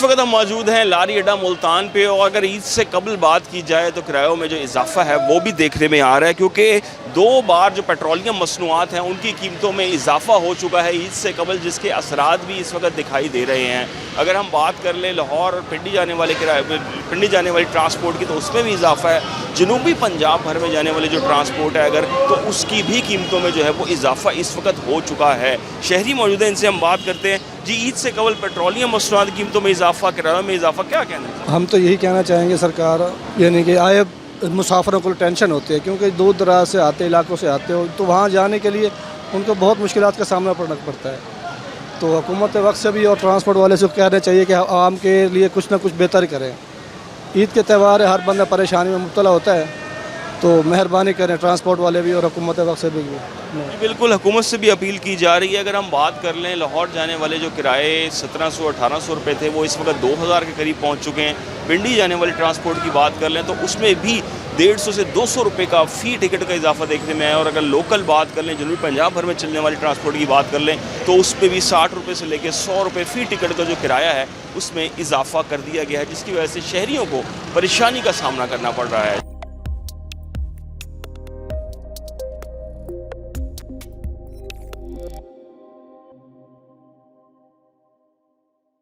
وقت ہم موجود ہیں لاری اڈا ملتان پہ، اور اگر عید سے قبل بات کی جائے تو کرایوں میں جو اضافہ ہے وہ بھی دیکھنے میں آ رہا ہے، کیونکہ 2 بار جو پیٹرولیم مصنوعات ہیں ان کی قیمتوں میں اضافہ ہو چکا ہے عید سے قبل، جس کے اثرات بھی اس وقت دکھائی دے رہے ہیں۔ اگر ہم بات کر لیں لاہور اور پنڈی جانے والی ٹرانسپورٹ کی تو اس میں بھی اضافہ ہے۔ جنوبی پنجاب بھر میں جانے والی جو ٹرانسپورٹ ہے اگر تو اس کی بھی قیمتوں میں جو ہے وہ اضافہ اس وقت ہو چکا ہے۔ شہری موجود ہیں، ان سے ہم بات کرتے ہیں۔ جی، عید سے قبل پیٹرولیم مصنوعات کی قیمتوں میں اضافہ، کرایوں میں اضافہ، کیا کہنا ہے؟ ہم تو یہی کہنا چاہیں گے سرکار، یعنی کہ آئے مسافروں کو ٹینشن ہوتی ہے، کیونکہ دور دراز سے آتے علاقوں سے آتے ہو تو وہاں جانے کے لیے ان کو بہت مشکلات کا سامنا کرنا پڑتا ہے۔ تو حکومت وقت سے بھی اور ٹرانسپورٹ والے سے کہنا چاہیے کہ عوام کے لیے کچھ نہ کچھ بہتر کریں۔ عید کے تہوار ہے، ہر بندہ پریشانی میں مبتلا ہوتا ہے، تو مہربانی کریں ٹرانسپورٹ والے بھی اور حکومت وقت سے بھی۔ بالکل، حکومت سے بھی اپیل کی جا رہی ہے۔ اگر ہم بات کر لیں لاہور جانے والے جو کرائے 1700-1800 روپے تھے وہ اس وقت 2000 کے قریب پہنچ چکے ہیں۔ پنڈی جانے والی ٹرانسپورٹ کی بات کر لیں تو اس میں بھی 150 سے 200 روپے کا فی ٹکٹ کا اضافہ دیکھنے میں آیا، اور اگر لوکل بات کر لیں جنوبی پنجاب بھر میں چلنے والی ٹرانسپورٹ کی بات کر لیں تو اس پہ بھی 60 روپے سے لے کے 100 روپے فی ٹکٹ کا جو کرایہ ہے اس میں اضافہ کر دیا گیا ہے، جس کی وجہ سے شہریوں کو پریشانی کا سامنا کرنا پڑ رہا ہے۔